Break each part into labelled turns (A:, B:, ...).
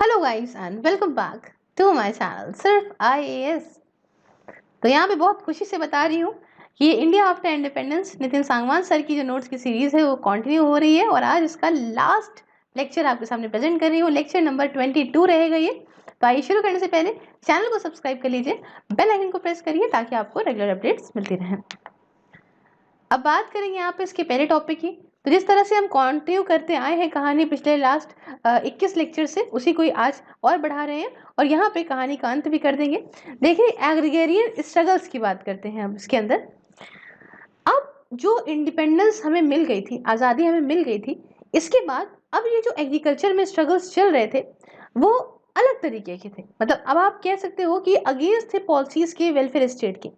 A: Hello guys and welcome back to my channel सिर्फ IAS। तो यहाँ पे बहुत खुशी से बता रही हूँ कि India after independence Nitin Sangwan sir की जो नोट्स की सीरीज है वो कंटिन्यू हो रही है और आज इसका लास्ट लेक्चर आपके सामने प्रेजेंट कर रही हूँ। लेक्चर नंबर 22 रहेगा ये। तो आइए शुरू करने से पहले चैनल को सब्सक्राइब कर लीजिए, बेल आइकन को प्रेस करिए ताकि आपको रेगुलर अपडेट्स मिलती रहें। अब बात करेंगे यहाँ पे इसके पहले टॉपिक की। तो जिस तरह से हम कंटिन्यू करते आए हैं कहानी पिछले लास्ट 21 लेक्चर से, उसी को ही आज और बढ़ा रहे हैं और यहाँ पे कहानी का अंत भी कर देंगे। देखिए एग्रीगेरियन स्ट्रगल्स की बात करते हैं अब इसके अंदर। अब जो इंडिपेंडेंस हमें मिल गई थी, आज़ादी हमें मिल गई थी, इसके बाद अब ये जो एग्रीकल्चर में स्ट्रगल्स चल रहे थे वो अलग तरीके के थे। मतलब अब आप कह सकते हो कि अगेंस्ट थे पॉलिसीज के, वेलफेयर स्टेट के।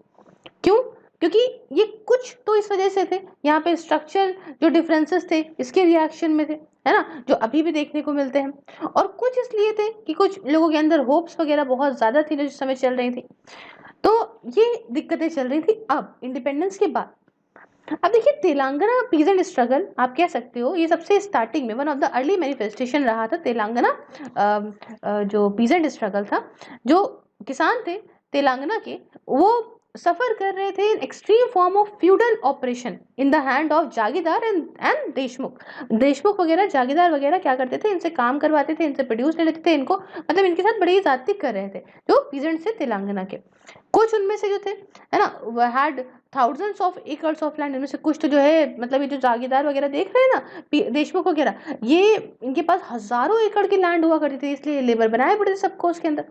A: क्यों? क्योंकि ये कुछ तो इस वजह से थे, यहाँ पे स्ट्रक्चर जो डिफरेंसेस थे इसके रिएक्शन में थे, है ना, जो अभी भी देखने को मिलते हैं। और कुछ इसलिए थे कि कुछ लोगों के अंदर होप्स वगैरह बहुत ज़्यादा थी जो इस समय चल रही थी। तो ये दिक्कतें चल रही थी अब इंडिपेंडेंस के बाद। अब देखिए तेलंगाना पीजेंट स्ट्रगल आप कह सकते हो, ये सबसे स्टार्टिंग में one of the early manifestation रहा था तेलंगाना जो पीजेंट स्ट्रगल था। जो किसान थे तेलंगाना के, वो सफर कर रहे थे in extreme form of feudal operation in the hand of jagirdar and Deshmukh वगैरह। जागीरदार वगैरह क्या करते थे, इनसे काम करवाते थे, इनसे प्रोड्यूस ले लेते थे, इनको मतलब इनके साथ बड़ी ज्यादती कर रहे थे जो पीजेंट से तेलंगाना के। कुछ उनमें से जो थे, है ना, had thousands of acres of land. इनमें से कुछ तो जो है, मतलब ये जो जागीरदार वगैरह देख रहे हैं ना, देशमुख वगैरह, ये इनके पास हजारों एकड़ की लैंड हुआ करती थी, इसलिए लेबर बनाए पड़े थे सबको उसके अंदर।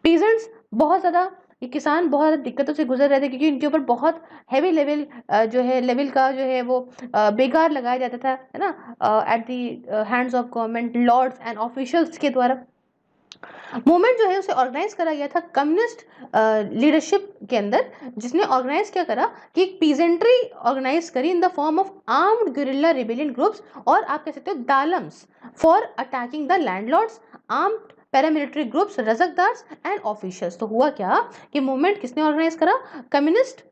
A: पीजेंट्स बहुत ज्यादा, ये किसान बहुत ज़्यादा दिक्कतों से गुजर रहे थे क्योंकि इनके ऊपर बहुत हैवी लेवल जो है लेवल का जो है वो बेकार लगाया जाता था, है ना, at the hands of government lords and officials के द्वारा। मूवमेंट जो है उसे ऑर्गेनाइज करा गया था कम्युनिस्ट लीडरशिप के अंदर, जिसने ऑर्गेनाइज क्या करा कि एक पीजेंट्री ऑर्गेनाइज करी in the form of armed guerrilla rebellion groups, और आप कह सकते हो dalams, for attacking the landlords, armed paramilitary groups, Razakars and officials. तो हुआ क्या कि मूवमेंट किसने ऑर्गेनाइज करा, कम्युनिस्ट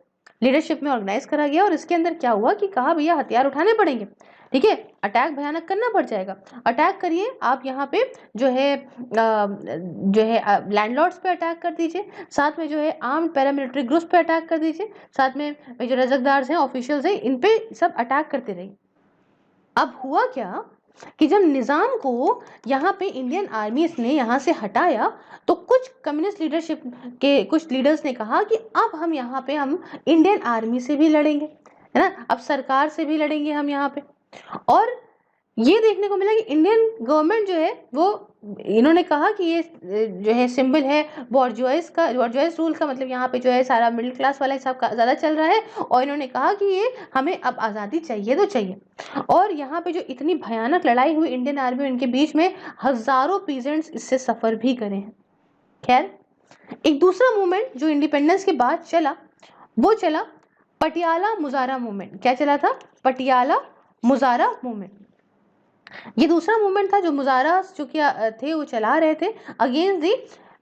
A: लीडरशिप में ऑर्गेनाइज करा गया। और इसके अंदर क्या हुआ कि कहा भैया हथियार उठाने पड़ेंगे, ठीक है, अटैक भयानक करना पड़ जाएगा, अटैक करिए आप यहाँ पे जो है लैंडलॉर्ड्स पे अटैक कर दीजिए, साथ में जो है आर्म्ड पैरामिलिट्री ग्रुप्स पे अटैक कर दीजिए, साथ में जो रजकदार्स हैं, ऑफिशियल्स हैं, इन पे सब अटैक करते रहिए। अब हुआ क्या कि जब निजाम को यहाँ पे इंडियन आर्मीज ने यहाँ से हटाया तो कुछ कम्युनिस्ट लीडरशिप के कुछ लीडर्स ने कहा कि अब हम यहाँ पे हम इंडियन आर्मी से भी लड़ेंगे, है ना, अब सरकार से भी लड़ेंगे हम यहाँ पे। और ये देखने को मिला कि इंडियन गवर्नमेंट जो है वो, इन्होंने कहा कि ये जो है सिंबल है बॉर्जुआइस का, बॉर्जुआइस रूल का, मतलब यहाँ पे जो है सारा मिडिल क्लास वाला हिसाब का ज़्यादा चल रहा है। और इन्होंने कहा कि ये हमें अब आज़ादी चाहिए तो चाहिए। और यहाँ पे जो इतनी भयानक लड़ाई हुई इंडियन आर्मी और इनके बीच में, हजारों पीजेंट्स इससे सफ़र भी करे हैं। खैर, एक दूसरा मूवमेंट जो इंडिपेंडेंस के बाद चला वो चला पटियाला मुजाहरा मूवमेंट। क्या चला था? पटियाला मुजाहरा मूवमेंट। ये दूसरा मूवमेंट था जो मुजाहरा जो क्या थे वो चला रहे थे अगेंस्ट दी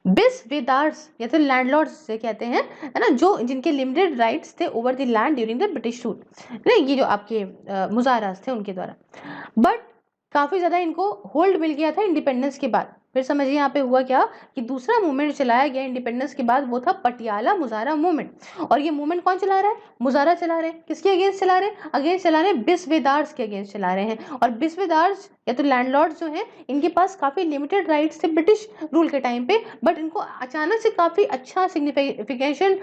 A: बिस्वेदार्स या फिर लैंडलॉर्ड्स से कहते हैं, है ना, जो जिनके लिमिटेड राइट्स थे over the land during the British rule, ना, ये जो आपके मुजाहरास थे उनके द्वारा। बट काफ़ी ज़्यादा इनको होल्ड मिल गया था इंडिपेंडेंस के बाद। फिर समझिए यहाँ पे हुआ क्या कि दूसरा मूवमेंट चलाया गया इंडिपेंडेंस के बाद, वो था पटियाला मुजाहरा मूवमेंट। और ये मूवमेंट कौन चला रहा है? मुजाहरा चला रहे हैं। किसके अगेंस्ट चला रहे हैं? अगेंस्ट चला रहे हैं बिस्वेदार्स के अगेंस्ट चला रहे हैं। और बिस्वेदार्स या तो लैंडलॉर्ड्स जो हैं, इनके पास काफ़ी लिमिटेड राइट्स थे ब्रिटिश रूल के टाइम पे, बट इनको अचानक से काफ़ी अच्छा सिग्निफिकेशन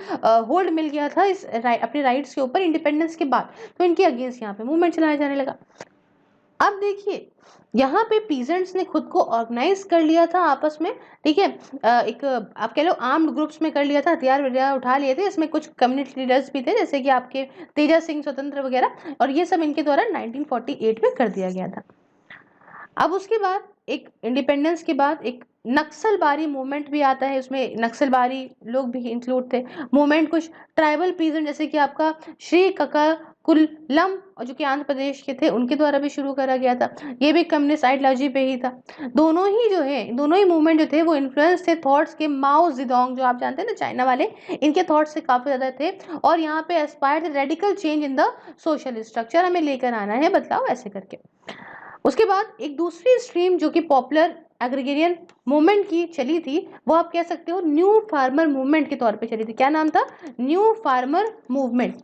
A: होल्ड मिल गया था इस अपने राइट्स के ऊपर इंडिपेंडेंस के बाद। तो इनके अगेंस्ट यहाँ पे मूवमेंट चलाया जाने लगा। अब देखिए यहाँ पे पीजेंट्स ने खुद को ऑर्गेनाइज कर लिया था आपस में, ठीक है, एक आप कह लो आर्म्ड ग्रुप्स में कर लिया था, हथियार वगैरह उठा लिए थे। इसमें कुछ कम्युनिटी लीडर्स भी थे जैसे कि आपके तेजा सिंह स्वतंत्र वगैरह, और ये सब इनके द्वारा 1948 में कर दिया गया था। अब उसके बाद एक इंडिपेंडेंस के बाद एक नक्सलबारी मूवमेंट भी आता है, उसमें नक्सलबारी लोग भी इंक्लूड थे। मूवमेंट कुछ ट्राइबल पीजेंट जैसे कि आपका श्री ककाकुलम और जो कि आंध्र प्रदेश के थे उनके द्वारा भी शुरू करा गया था। ये भी कम्युनिस्ट आइडियोलॉजी पे ही था। दोनों ही जो है, दोनों ही मूवमेंट जो थे वो इन्फ्लुएंस थे थॉट्स के माओ जेडोंग, जो आप जानते हैं ना चाइना वाले, इनके थॉट्स से काफ़ी ज़्यादा थे। और यहाँ पे Aspire radical change in the social structure, हमें लेकर आना है बदलाव, ऐसे करके। उसके बाद एक दूसरी स्ट्रीम जो कि पॉपुलर एग्रीगेरियन मूवमेंट की चली थी वो आप कह सकते हो न्यू फार्मर मूवमेंट के तौर पे चली थी। क्या नाम था? New farmer movement.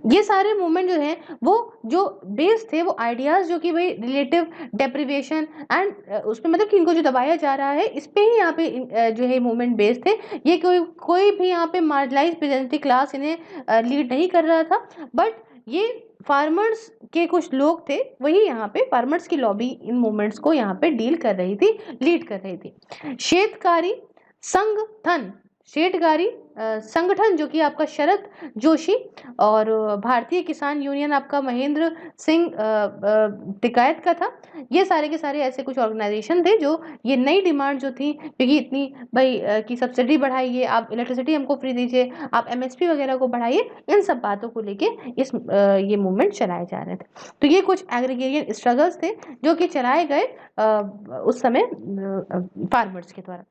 A: ये सारे मूवमेंट जो हैं वो जो बेस थे वो आइडियाज जो कि भाई रिलेटिव डेप्रिवेशन एंड उसमें मतलब कि इनको जो दबाया जा रहा है इस पे ही यहाँ पे जो है मूवमेंट बेस थे। ये कोई भी यहाँ पे मार्जिनलाइज पेजेंट्री क्लास इन्हें लीड नहीं कर रहा था, बट ये फार्मर्स के कुछ लोग थे वही यहाँ पे फार्मर्स की लॉबी इन मूवमेंट्स को यहाँ पे डील कर रही थी, लीड कर रही थी। शेतकारी संगठन, शेतकारी संगठन जो कि आपका शरद जोशी और भारतीय किसान यूनियन आपका महेंद्र सिंह टिकायत का था। ये सारे के सारे ऐसे कुछ ऑर्गेनाइजेशन थे जो ये नई डिमांड जो थी, क्योंकि इतनी भाई कि सब्सिडी बढ़ाइए, आप इलेक्ट्रिसिटी हमको फ्री दीजिए, आप एमएसपी वगैरह को बढ़ाइए, इन सब बातों को लेके इस ये मूवमेंट चलाए जा रहे थे। तो ये कुछ एग्रीगेरियन स्ट्रगल्स थे जो कि चलाए गए उस समय फार्मर्स के द्वारा।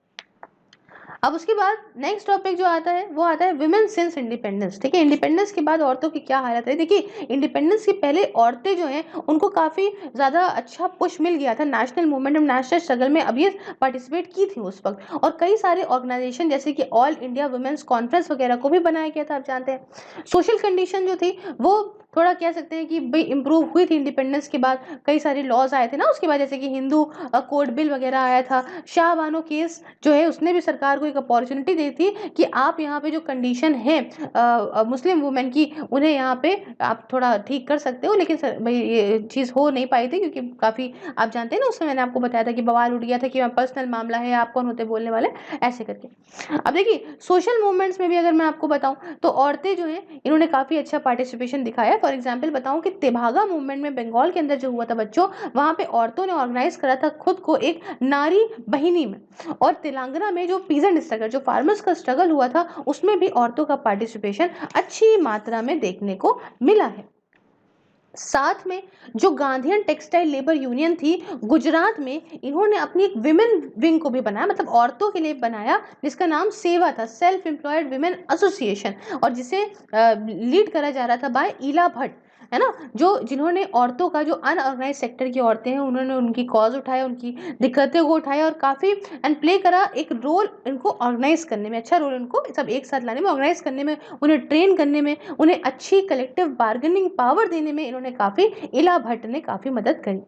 A: अब उसके बाद नेक्स्ट टॉपिक जो आता है वो आता है विमेन सिंस इंडिपेंडेंस। ठीक है, इंडिपेंडेंस के बाद औरतों की क्या हालत है। देखिए, इंडिपेंडेंस के पहले औरतें जो हैं उनको काफ़ी ज़्यादा अच्छा पुश मिल गया था नेशनल मूवमेंट में, नेशनल स्ट्रगल में अब ये पार्टिसिपेट की थी उस वक्त, और कई सारे ऑर्गेनाइजेशन जैसे कि ऑल इंडिया वुमेन्स कॉन्फ्रेंस वगैरह को भी बनाया गया था। आप जानते हैं सोशल कंडीशन जो थी वो थोड़ा कह सकते हैं कि भाई इंप्रूव हुई थी इंडिपेंडेंस के बाद। कई सारे लॉज आए थे ना उसके बाद, जैसे कि हिंदू कोड बिल वगैरह आया था। शाह बानो केस जो है उसने भी सरकार को एक अपॉर्चुनिटी दी थी कि आप यहाँ पे जो कंडीशन है मुस्लिम वुमेन की उन्हें यहाँ पे आप थोड़ा ठीक कर सकते हो, लेकिन भाई ये चीज़ हो नहीं पाई थी क्योंकि काफ़ी आप जानते हैं ना उसमें मैंने आपको बताया था कि बवाल उठ गया था कि पर्सनल मामला है, आप कौन होते बोलने वाले, ऐसे करके। अब देखिए सोशल मूवमेंट्स में भी अगर मैं आपको बताऊं तो औरतें जो हैं इन्होंने काफ़ी अच्छा पार्टिसिपेशन दिखाया। फॉर एग्जाम्पल बताऊं कि तेभागा मूवमेंट में बंगाल के अंदर जो हुआ था बच्चों, वहां पे औरतों ने ऑर्गेनाइज करा था खुद को एक नारी बहिनी में। और तेलंगाना में जो पीजेंट स्ट्रगल, जो फार्मर्स का स्ट्रगल हुआ था, उसमें भी औरतों का पार्टिसिपेशन अच्छी मात्रा में देखने को मिला है। साथ में जो गांधीयन टेक्सटाइल लेबर यूनियन थी गुजरात में, इन्होंने अपनी एक विमेन विंग को भी बनाया, मतलब औरतों के लिए बनाया, जिसका नाम सेवा था, सेल्फ एम्प्लॉयड विमेन एसोसिएशन, और जिसे लीड करा जा रहा था बाय ईला भट्ट, है ना, जो जिन्होंने औरतों का, जो अनऑर्गेनाइज सेक्टर की औरतें हैं, उन्होंने उनकी कॉज उठाया, उनकी दिक्कतों को उठाया और काफ़ी एंड प्ले करा एक रोल इनको ऑर्गेनाइज करने में, अच्छा रोल इनको सब एक साथ लाने में, ऑर्गेनाइज करने में, उन्हें ट्रेन करने में, उन्हें अच्छी कलेक्टिव बार्गेनिंग पावर देने में इन्होंने काफ़ी, इला भट्ट ने काफ़ी मदद करी।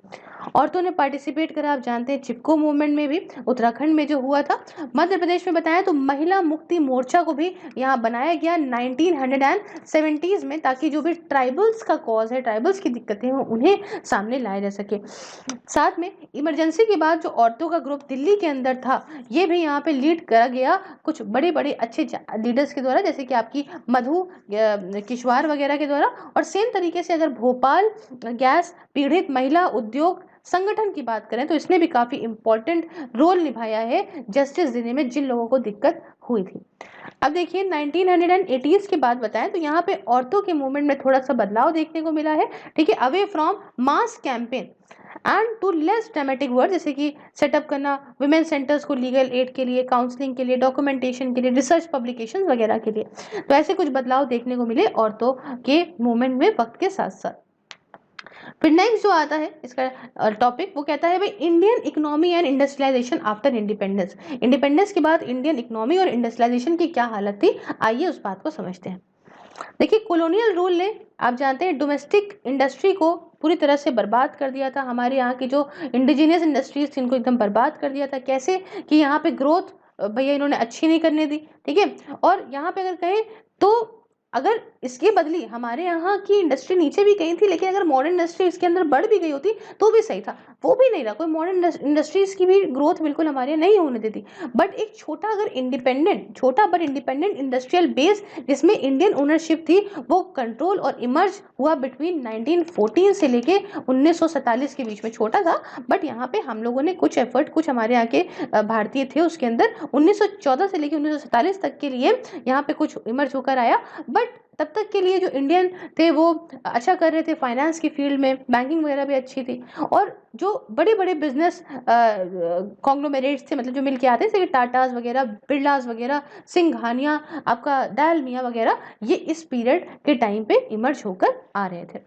A: औरतों ने पार्टिसिपेट करा, आप जानते हैं चिपको मूवमेंट में भी, उत्तराखंड में जो हुआ था। मध्य प्रदेश में बताया तो महिला मुक्ति मोर्चा को भी यहाँ बनाया गया 1970s में, ताकि जो भी ट्राइबल्स का कॉज है, ट्राइबल्स की दिक्कतें हैं, उन्हें सामने लाया जा सके। साथ में इमरजेंसी के बाद जो औरतों का ग्रुप दिल्ली के अंदर था, ये भी यहाँ पे लीड करा गया कुछ बड़े बड़े अच्छे लीडर्स के द्वारा, जैसे कि आपकी मधु किश्वार वगैरह के द्वारा। और सेम तरीके से अगर भोपाल गैस पीड़ित महिला उद्योग संगठन की बात करें तो इसने भी काफ़ी इंपॉर्टेंट रोल निभाया है जस्टिस देने में जिन लोगों को दिक्कत हुई थी। अब देखिए 1980s के बाद बताएं तो यहाँ पे औरतों के मूवमेंट में थोड़ा सा बदलाव देखने को मिला है। ठीक है, away from mass campaign and to less dramatic word, जैसे कि सेटअप करना वुमेन सेंटर्स को लीगल एड के लिए, काउंसलिंग के लिए, डॉक्यूमेंटेशन के लिए, रिसर्च पब्लिकेशन वगैरह के लिए। तो ऐसे कुछ बदलाव देखने को मिले औरतों के मूवमेंट में वक्त के साथ साथ। फिर नेक्स्ट जो आता है इसका टॉपिक, वो कहता है भाई Indian economy and industrialisation after independence. Independence के बाद इंडियन इकोनॉमी और इंडस्ट्रियलाइजेशन की क्या हालत थी, आइए उस बात को समझते हैं। देखिए कॉलोनियल रूल ने, आप जानते हैं, डोमेस्टिक इंडस्ट्री को पूरी तरह से बर्बाद कर दिया था। हमारे यहाँ की जो इंडिजिनियस इंडस्ट्रीज थी इनको एकदम बर्बाद कर दिया था। कैसे कि यहाँ पे ग्रोथ भैया इन्होंने अच्छी नहीं करने दी। ठीक है, और यहाँ पे अगर कहें तो अगर इसके बदली हमारे यहाँ की इंडस्ट्री नीचे भी गई थी, लेकिन अगर मॉडर्न इंडस्ट्री इसके अंदर बढ़ भी गई होती तो भी सही था, वो भी नहीं रहा। कोई मॉडर्न इंडस्ट्रीज की भी ग्रोथ बिल्कुल हमारे यहाँ नहीं होने देती। बट एक छोटा अगर इंडिपेंडेंट, छोटा बट इंडिपेंडेंट इंडस्ट्रियल बेस जिसमें इंडियन ओनरशिप थी, वो कंट्रोल और इमर्ज हुआ बिटवीन 1914 से लेके 1947 के बीच में। छोटा था बट यहाँ पे हम लोगों ने कुछ एफर्ट, कुछ हमारे यहाँ के भारतीय थे उसके अंदर 1914 से लेके 1947 तक के लिए यहाँ पे कुछ इमर्ज होकर आया। बट तब तक के लिए जो इंडियन थे वो अच्छा कर रहे थे, फाइनेंस की फील्ड में बैंकिंग वगैरह भी अच्छी थी। और जो बड़े बड़े बिजनेस कॉन्ग्लोमेरेट्स थे, मतलब जो मिल के आते थे, टाटास वगैरह, बिरलास वगैरह, सिंघानिया, आपका डायल मियाँ वगैरह, ये इस पीरियड के टाइम पे इमर्ज होकर आ रहे थे।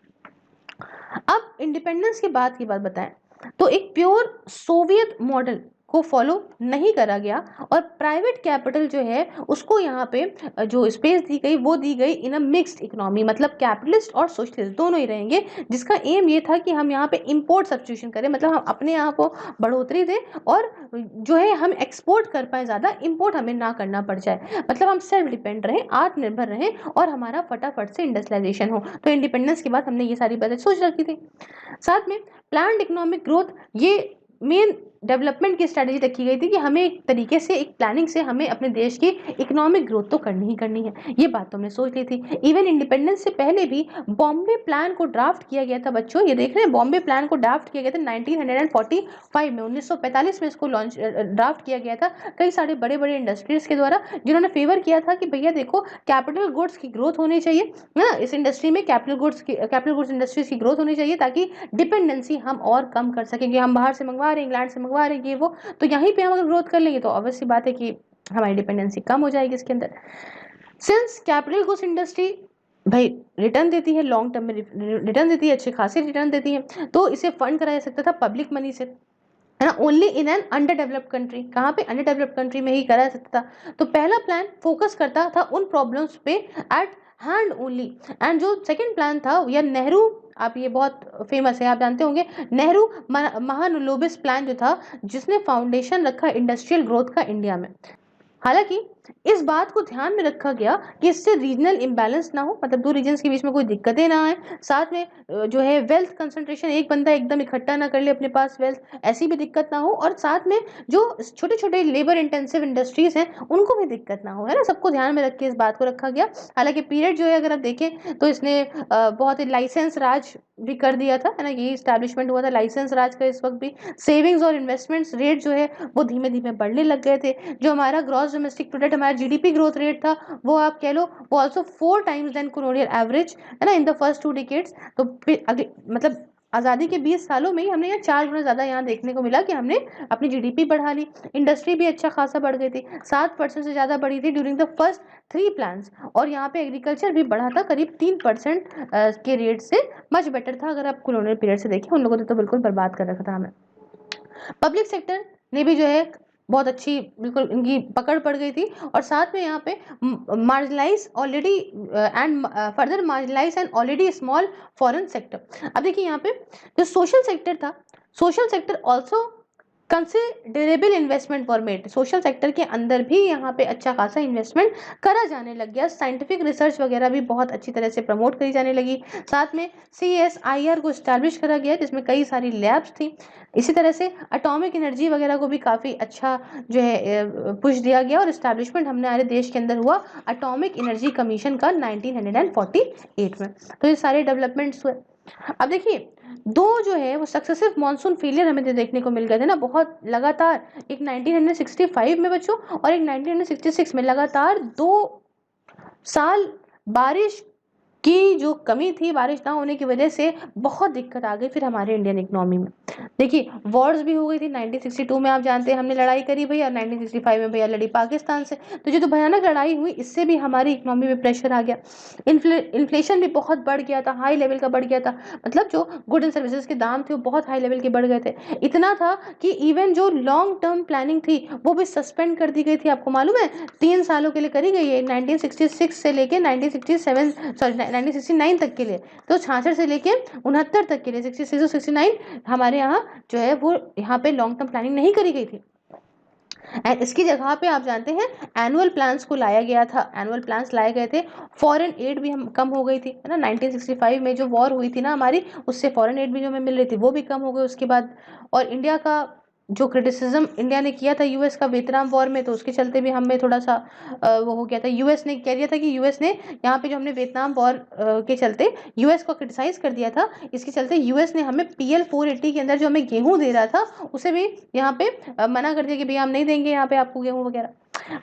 A: अब इंडिपेंडेंस के बाद की बात बताएं तो एक प्योर सोवियत मॉडल को फॉलो नहीं करा गया और प्राइवेट कैपिटल जो है उसको यहाँ पे जो स्पेस दी गई वो दी गई इन अ मिक्स्ड इकोनॉमी, मतलब कैपिटलिस्ट और सोशलिस्ट दोनों ही रहेंगे, जिसका एम ये था कि हम यहाँ पे इंपोर्ट सब्स्टिट्यूशन करें, मतलब हम अपने यहाँ को बढ़ोतरी दें और जो है हम एक्सपोर्ट कर पाए, ज़्यादा इंपोर्ट हमें ना करना पड़ जाए, मतलब हम सेल्फ डिपेंड रहें, आत्मनिर्भर रहें और हमारा फटाफट से इंडस्ट्रियलाइजेशन हो। तो इंडिपेंडेंस के बाद हमने ये सारी बातें सोच रखी थी। साथ में प्लान्ड इकोनॉमिक ग्रोथ, ये मेन डेवलपमेंट की स्ट्रेटेजी रखी गई थी कि हमें एक तरीके से एक प्लानिंग से हमें अपने देश की इकोनॉमिक ग्रोथ तो करनी ही करनी है, ये बात तो हमने सोच ली थी। इवन इंडिपेंडेंस से पहले भी बॉम्बे प्लान को ड्राफ्ट किया गया था बच्चों, ये देख रहे हैं बॉम्बे प्लान को ड्राफ्ट किया गया था 1945 में, 1945 में इसको लॉन्च ड्राफ्ट किया गया था कई सारे बड़े बड़े इंडस्ट्रीज के द्वारा, जिन्होंने फेवर किया था कि भैया देखो कैपिटल गुड्स की ग्रोथ होनी चाहिए ना, इस इंडस्ट्री में कैपिटल गुड्स इंडस्ट्रीज की ग्रोथ होनी चाहिए ताकि डिपेंडेंसी हम और कम कर सकेंगे। हम बाहर से मंगवा रहे हैं, इंग्लैंड से मंगवा रहे हैं ये वो, तो यहीं पे हम अगर ग्रोथ कर लेंगे तो ऑब्वियस सी बात है कि हमारी डिपेंडेंसी कम हो जाएगी इसके अंदर। सिंस कैपिटल गुड्स इंडस्ट्री भाई रिटर्न देती है, लॉन्ग टर्म में रिटर्न देती है, अच्छे खासे रिटर्न देती है, तो इसे फंड कराया जा सकता था पब्लिक मनी से, है ना, only in an under developed country. कहाँ पे? अंडर डेवलप्ड कंट्री में ही करा सकता था। तो पहला प्लान फोकस करता था उन प्रॉब्लम्स पे एट हैंड ओनली, एंड जो सेकंड प्लान था या नेहरू, आप ये बहुत फेमस है, आप जानते होंगे, नेहरू महानुलोबिस प्लान जो था, जिसने फाउंडेशन रखा इंडस्ट्रियल ग्रोथ का इंडिया में। हालांकि इस बात को ध्यान में रखा गया कि इससे रीजनल इम्बैलेंस ना हो, मतलब दो रीजन्स के बीच में कोई दिक्कतें ना आए, साथ में जो है वेल्थ कंसंट्रेशन, एक बंदा एकदम इकट्ठा ना कर ले अपने पास वेल्थ, ऐसी भी दिक्कत ना हो, और साथ में जो छोटे छोटे लेबर इंटेंसिव इंडस्ट्रीज हैं उनको भी दिक्कत ना हो, है ना, सबको ध्यान में रख के इस बात को रखा गया। हालांकि पीरियड जो है अगर आप देखें तो इसने बहुत ही लाइसेंस राज भी कर दिया था, है ना, यही स्टैब्लिशमेंट हुआ था लाइसेंस राज का। इस वक्त भी सेविंग्स और इन्वेस्टमेंट्स रेट जो है वो धीमे धीमे बढ़ने लग गए थे। जो हमारा ग्रॉस डोमेस्टिक प्रोडक्ट, हमारा जीडीपी ग्रोथ रेट था, वो आप कह लो वो also 4 times than colonial average, है ना, इन द फर्स्ट 2 डिकेड्स। तो फिर अगले मतलब आज़ादी के 20 सालों में ही हमने यहाँ 4 गुना ज़्यादा यहाँ देखने को मिला कि हमने अपनी जीडीपी बढ़ा ली, इंडस्ट्री भी अच्छा खासा बढ़ गई थी, 7% से ज़्यादा बढ़ी थी ड्यूरिंग द फर्स्ट 3 प्लान्स, और यहाँ पे एग्रीकल्चर भी बढ़ा था करीब 3% के रेट से, मच बेटर था। अगर आप colonial पीरियड से देखें, उन लोगों ने तो बिल्कुल बर्बाद कर रखा था हमें। पब्लिक सेक्टर ने भी जो है बहुत अच्छी, बिल्कुल इनकी पकड़ पड़ गई थी, और साथ में यहाँ पे marginalise already and further marginalise and already small foreign sector. अब देखिए यहाँ पे जो सोशल सेक्टर था, social sector also considerable investment for made, social sector के अंदर भी यहाँ पे अच्छा खासा इन्वेस्टमेंट करा जाने लग गया, साइंटिफिक रिसर्च वगैरह भी बहुत अच्छी तरह से प्रमोट करी जाने लगी। साथ में CSIR को स्टैब्लिश करा गया जिसमें कई सारी लैब्स थी। इसी तरह से एटॉमिक एनर्जी वगैरह को भी काफ़ी अच्छा जो है पुश दिया गया, और इस्टेब्लिशमेंट हमारे देश के अंदर हुआ एटॉमिक एनर्जी कमीशन का 1948 में। तो ये सारे डेवलपमेंट्स हुए। अब देखिए दो जो है वो सक्सेसिव मॉनसून फेलियर हमें देखने को मिल गए थे ना, बहुत लगातार, एक 1965 में बच्चों और एक 1966 में, लगातार 2 साल बारिश की जो कमी थी, बारिश ना होने की वजह से बहुत दिक्कत आ गई फिर हमारे इंडियन इकोनॉमी में। देखिए वॉर्स भी हो गई थी 1962 में, आप जानते हैं हमने लड़ाई करी भैया, 1965 में भैया लड़ी पाकिस्तान से, तो जो भयानक लड़ाई हुई इससे भी हमारी इकोनॉमी में प्रेशर आ गया, इन्फ्लेशन भी बहुत बढ़ गया था, हाई लेवल का बढ़ गया था, मतलब जो गुड एंड सर्विसेज के दाम थे वो बहुत हाई लेवल के बढ़ गए थे। इतना था कि इवन जो लॉन्ग टर्म प्लानिंग थी वो भी सस्पेंड कर दी गई थी, आपको मालूम है 3 सालों के लिए करी गई है, 1966 से लेके 1969 तक के लिए, तो 66 से लेके 69 तक के लिए, 66 से 69 हमारे यहाँ जो है वो यहाँ पे लॉन्ग टर्म प्लानिंग नहीं करी गई थी। एंड इसकी जगह पे आप जानते हैं एनुअल प्लान्स को लाया गया था, एनुअल प्लान्स लाए गए थे, फॉरेन एड भी हम कम हो गई थी, है ना, 1965 में जो वॉर हुई थी ना हमारी, उससे फॉरेन एड भी जो हमें मिल रही थी वो भी कम हो गई उसके बाद। और इंडिया का जो क्रिटिसिज्म इंडिया ने किया था यूएस का वियतनाम वॉर में, तो उसके चलते भी हमें थोड़ा सा वो हो गया था, यूएस ने कह दिया था कि यूएस ने यहाँ पे जो हमने वियतनाम वॉर के चलते यूएस को क्रिटिसाइज कर दिया था, इसके चलते यूएस ने हमें PL 480 के अंदर जो हमें गेहूं दे रहा था उसे भी यहाँ पे मना कर दिया कि भैया हम नहीं देंगे यहाँ पे आपको गेहूं वगैरह,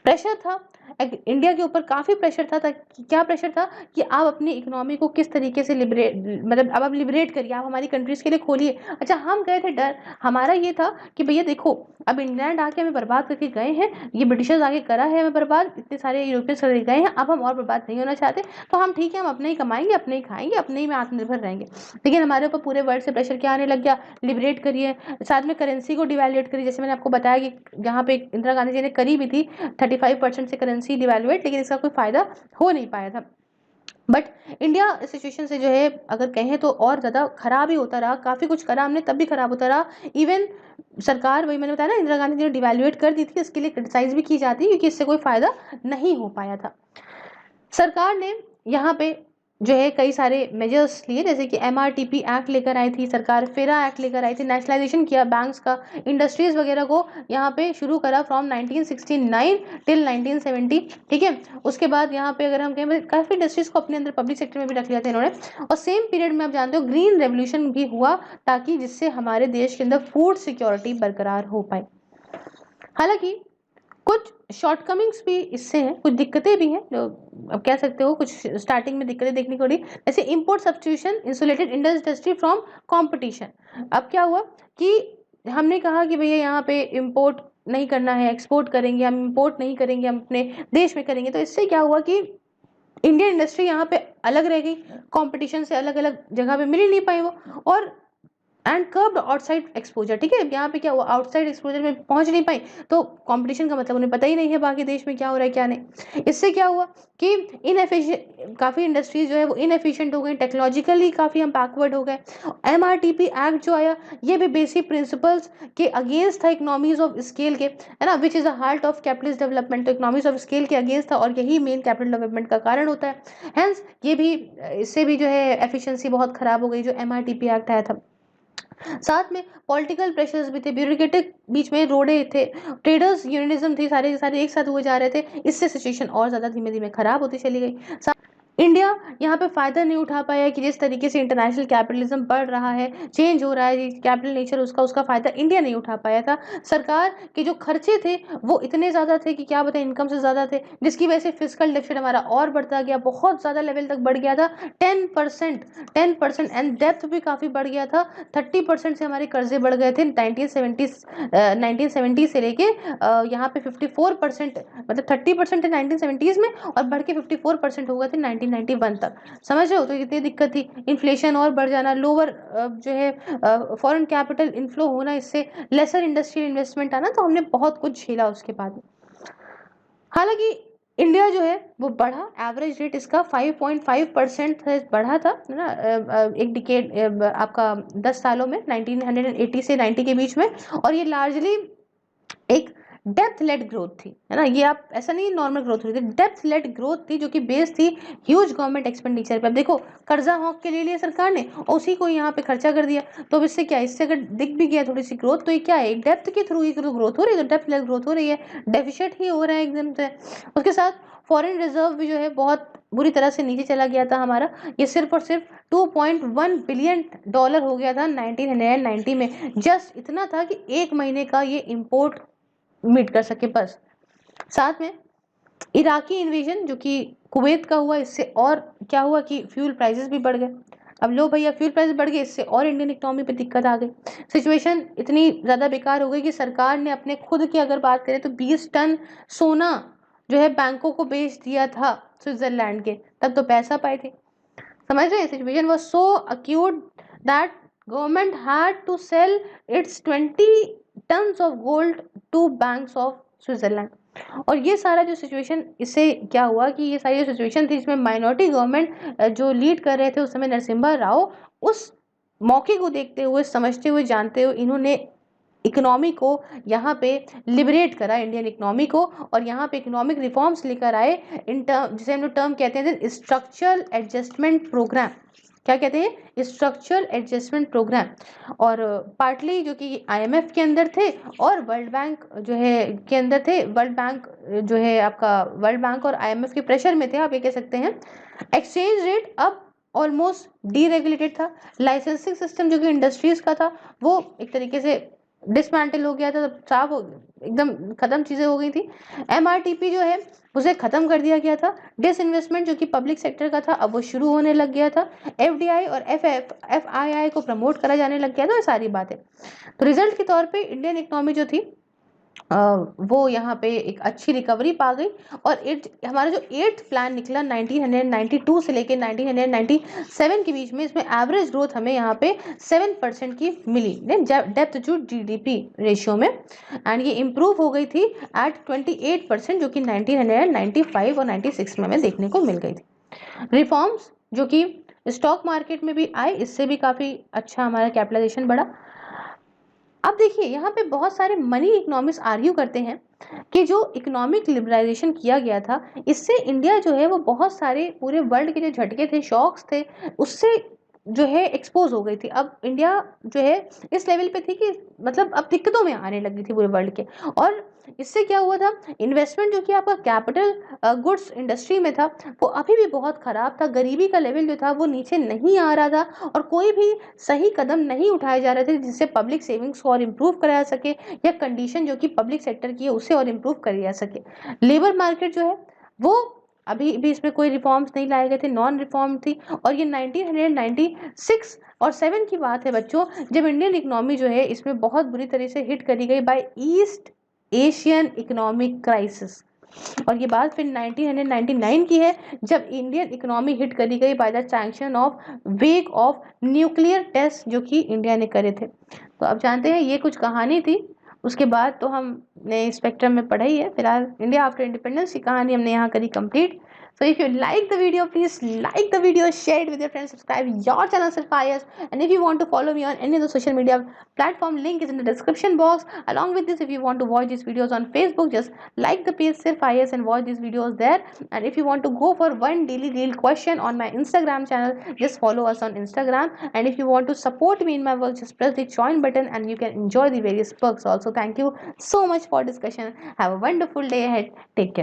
A: प्रेशर था। इंडिया के ऊपर काफ़ी प्रेशर था, क्या प्रेशर था कि आप अपनी इकोनॉमी को किस तरीके से लिबरेट, मतलब अब आप लिबरेट करिए, आप हमारी कंट्रीज़ के लिए खोलिए। अच्छा, हम गए थे, डर हमारा ये था कि भैया देखो, अब इंग्लैंड आके हमें बर्बाद करके गए हैं, ये ब्रिटिशर्स आके करा है हमें बर्बाद, इतने सारे यूरोपियंस करके गए हैं, अब हम और बर्बाद नहीं होना चाहते, तो हम ठीक है, हम अपने ही कमाएंगे, अपने ही खाएंगे, अपने ही में आत्मनिर्भर रहेंगे। लेकिन हमारे ऊपर पूरे वर्ल्ड से प्रेशर क्या आने लग गया, लिबरेट करिए, साथ में करेंसी को डिवैल्यूएट करिए। जैसे मैंने आपको बताया कि यहाँ पे इंदिरा गांधी जी ने करी भी थी 35% से करेंसी डिवैल्यूएट, लेकिन इसका कोई फायदा हो नहीं पाया था। बट इंडिया सिचुएशन से जो है अगर कहें तो और ज़्यादा खराब ही होता रहा, काफ़ी कुछ करा हमने तब भी खराब होता रहा। इवन सरकार, वही मैंने बताया ना, इंदिरा गांधी जी ने डिवैल्यूएट कर दी थी, इसके लिए क्रिटिसाइज भी की जाती है क्योंकि इससे कोई फायदा नहीं हो पाया था। सरकार ने यहाँ पे जो है कई सारे मेजर्स लिए, जैसे कि MRTP एक्ट लेकर आई थी सरकार, फेरा एक्ट लेकर आई थी, नेशनलाइजेशन किया बैंक्स का, इंडस्ट्रीज वगैरह को यहाँ पे शुरू करा फ्रॉम 1969 टिल 1970, ठीक है। उसके बाद यहाँ पे अगर हम कहें, मतलब काफ़ी इंडस्ट्रीज को अपने अंदर पब्लिक सेक्टर में भी रख लिया था इन्होंने। और सेम पीरियड में आप जानते हो ग्रीन रेवोल्यूशन भी हुआ, ताकि जिससे हमारे देश के अंदर फूड सिक्योरिटी बरकरार हो पाए। हालांकि कुछ शॉर्टकमिंग्स भी इससे हैं, कुछ दिक्कतें भी हैं, जो अब कह सकते हो कुछ स्टार्टिंग में दिक्कतें देखने को पड़ी, जैसे import substitution insulated industry from competition. अब क्या हुआ कि हमने कहा कि भैया यहाँ पे इंपोर्ट नहीं करना है, एक्सपोर्ट करेंगे, हम इंपोर्ट नहीं करेंगे, हम अपने देश में करेंगे। तो इससे क्या हुआ कि इंडियन इंडस्ट्री यहाँ पे अलग रह गई, कंपटीशन से अलग अलग जगह पे मिल ही नहीं पाई वो, और एंड कर्ब्ड आउटसाइड एक्सपोजर, ठीक है। यहाँ पे क्या हुआ, आउटसाइड एक्सपोजर में पहुंच नहीं पाई, तो कंपटीशन का मतलब उन्हें पता ही नहीं है बाकी देश में क्या हो रहा है क्या नहीं। इससे क्या हुआ कि इनएफिशिएंट, काफ़ी इंडस्ट्रीज जो है वो इनएफिशिएंट हो गई, टेक्नोलॉजिकली काफ़ी हम बैकवर्ड हो गए। MRTP एक्ट जो आया, ये भी बेसिक प्रिंसिपल्स के अगेंस्ट था, इकोनॉमीज ऑफ स्केल के, है ना, which is the heart of capitalist development. तो इकोनॉमीज ऑफ स्केल के अगेंस्ट था, और यही मेन कैपिटल डेवलपमेंट का कारण होता है। हेंस ये भी, इससे भी जो है एफिशिएंसी बहुत खराब हो गई जो MRTP एक्ट आया था। साथ में पॉलिटिकल प्रेशर्स भी थे, ब्यूरोक्रेटिक बीच में रोड़े थे, ट्रेडर्स यूनियनिज्म थी, सारे सारे एक साथ हुए जा रहे थे। इससे सिचुएशन और ज़्यादा धीमे धीमे खराब होती चली गई। इंडिया यहाँ पे फ़ायदा नहीं उठा पाया कि जिस तरीके से इंटरनेशनल कैपिटलिज्म बढ़ रहा है, चेंज हो रहा है, कैपिटल नेचर उसका फ़ायदा इंडिया नहीं उठा पाया था। सरकार के जो खर्चे थे वो इतने ज़्यादा थे कि क्या बताएं, इनकम से ज़्यादा थे, जिसकी वजह से फिजिकल डेफिसिट हमारा और बढ़ता गया, बहुत ज़्यादा लेवल तक बढ़ गया था, 10%, एंड डेप्थ भी काफ़ी बढ़ गया था। 30% से हमारे कर्जे बढ़ गए थे 1970 से लेके यहाँ पे 54%, मतलब 30% थे 1970s में, और बढ़ के 54% हो गए थे 1991 तक। समझ रहे हो, तो कितनी दिक्कत थी। इन्फ्लेशन और बढ़ जाना, लोअर जो है फॉरेन कैपिटल इनफ्लो होना, इससे लेसर इंडस्ट्रियल इन्वेस्टमेंट आना, तो हमने बहुत कुछ झेला उसके बाद। हालांकि इंडिया जो है वो बढ़ा, एवरेज रेट इसका 5.5% बढ़ा था, है ना, एक डिकेड, आपका 10 सालों में, 1980 से 90 के बीच में। और ये लार्जली एक डेप्थ लेड ग्रोथ थी, है ना, ये आप ऐसा नहीं नॉर्मल ग्रोथ हुई थी, डेप्थ लेड ग्रोथ थी, जो कि बेस थी ह्यूज गवर्नमेंट एक्सपेंडिचर पे। अब देखो, कर्जा हौक के ले लिया सरकार ने और उसी को यहाँ पे खर्चा कर दिया, तो अब इससे क्या, इससे अगर दिख भी गया थोड़ी सी ग्रोथ, तो ये क्या है, एक डेप्थ के थ्रू ही ग्रोथ हो रही है, तो डेप्थ लेड ग्रोथ हो रही है, डेफिसिट ही हो रहा है एकदम से। उसके साथ फॉरेन रिजर्व भी जो है बहुत बुरी तरह से नीचे चला गया था हमारा, ये सिर्फ और सिर्फ $2.1 बिलियन हो गया था 1990 में। जस्ट इतना था कि एक महीने का ये इम्पोर्ट मीट कर सके बस। साथ में इराकी इन्वेजन जो कि कुवैत का हुआ, इससे और क्या हुआ कि फ्यूल प्राइसेस भी बढ़ गए। अब लो भैया, फ्यूल प्राइस बढ़ गए, इससे और इंडियन इकोनॉमी पे दिक्कत आ गई। सिचुएशन इतनी ज़्यादा बेकार हो गई कि सरकार ने अपने खुद की अगर बात करें तो 20 टन सोना जो है बैंकों को बेच दिया था स्विट्जरलैंड के, तब तो पैसा पाए थे। समझ रहे हैं, situation was so acute that government had to sell its 20 tons of gold to banks of Switzerland. और ये सारा जो सिचुएशन, इससे क्या हुआ कि ये सारी जो सिचुएशन थी जिसमें माइनॉरिटी गवर्नमेंट जो लीड कर रहे थे उस समय नरसिम्हा राव, उस मौके को देखते हुए, समझते हुए, जानते हुए, इन्होंने इकोनॉमी को यहाँ पे लिबरेट करा, इंडियन इकोनॉमी को, और यहाँ पे इकोनॉमिक रिफॉर्म्स लेकर आए, इन टर्म जिसे हम लोग टर्म कहते हैं स्ट्रक्चरल एडजस्टमेंट प्रोग्राम। क्या कहते हैं, स्ट्रक्चरल एडजस्टमेंट प्रोग्राम। और पार्टली जो कि IMF के अंदर थे और वर्ल्ड बैंक जो है के अंदर थे। वर्ल्ड बैंक जो है आपका, वर्ल्ड बैंक और IMF के प्रेशर में थे, आप ये कह सकते हैं। एक्सचेंज रेट अब ऑलमोस्ट डीरेगुलेटेड था। लाइसेंसिंग सिस्टम जो कि इंडस्ट्रीज का था वो एक तरीके से डिसमेंटल हो गया था, साफ हो एकदम खत्म चीजें हो गई थी। एमआरटीपी जो है उसे खत्म कर दिया गया था। डिसइन्वेस्टमेंट जो कि पब्लिक सेक्टर का था अब वो शुरू होने लग गया था। एफडीआई और एफआईआई को प्रमोट करा जाने लग गया था, ये सारी बातें। तो रिजल्ट के तौर पे इंडियन इकोनॉमी जो थी वो यहाँ पे एक अच्छी रिकवरी पा गई। और हमारा जो 8th प्लान निकला 1992 से लेके 1997 के बीच में, इसमें एवरेज ग्रोथ हमें यहाँ पे 7% की मिली डेप्थ टू जीडीपी रेशियो में। एंड ये इम्प्रूव हो गई थी एट 28%, जो कि 1995 और 96 में हमें देखने को मिल गई थी। रिफॉर्म्स जो कि स्टॉक मार्केट में भी आए, इससे भी काफ़ी अच्छा हमारा कैपिटलाइजेशन बढ़ा। अब देखिए यहाँ पे बहुत सारे मनी इकोनॉमिक्स आर्ग्यू करते हैं कि जो इकोनॉमिक लिबरलाइजेशन किया गया था, इससे इंडिया जो है वो बहुत सारे पूरे वर्ल्ड के जो झटके थे, शॉक्स थे, उससे जो है एक्सपोज हो गई थी। अब इंडिया जो है इस लेवल पे थी कि मतलब अब दिक्कतों में आने लगी थी पूरे वर्ल्ड के। और इससे क्या हुआ था, इन्वेस्टमेंट जो कि आपका कैपिटल गुड्स इंडस्ट्री में था वो अभी भी बहुत खराब था। गरीबी का लेवल जो था वो नीचे नहीं आ रहा था, और कोई भी सही कदम नहीं उठाए जा रहे थे जिससे पब्लिक सेविंग्स को और इम्प्रूव कराया सके, या कंडीशन जो कि पब्लिक सेक्टर की है उसे और इम्प्रूव करी जा सके। लेबर मार्केट जो है वो अभी भी इसमें कोई रिफॉर्म्स नहीं लाए गए थे, नॉन रिफॉर्म थी। और ये 1996 और 7 की बात है बच्चों, जब इंडियन इकोनॉमी जो है इसमें बहुत बुरी तरह से हिट करी गई by East Asian economic crisis. और ये बात फिर 1999 की है, जब इंडियन इकोनॉमी हिट करी गई बाय द सैंक्शन ऑफ वेग ऑफ न्यूक्लियर टेस्ट जो कि इंडिया ने करे थे। तो अब जानते हैं ये कुछ कहानी थी। उसके बाद तो हमने स्पेक्ट्रम में पढ़ा ही है। फिलहाल इंडिया आफ्टर इंडिपेंडेंस की कहानी हमने यहाँ करी complete. So if you like the video, please like the video, share it with your friends, subscribe your channel Surfires, and if you want to follow me on any of the social media platform, link is in the description box. Along with this, if you want to watch these videos on Facebook, just like the page Surfires and watch these videos there. And if you want to go for one daily real question on my Instagram channel, just follow us on Instagram. And if you want to support me in my work, just press the join button and you can enjoy the various perks also. Thank you so much for discussion. Have a wonderful day ahead. Take care.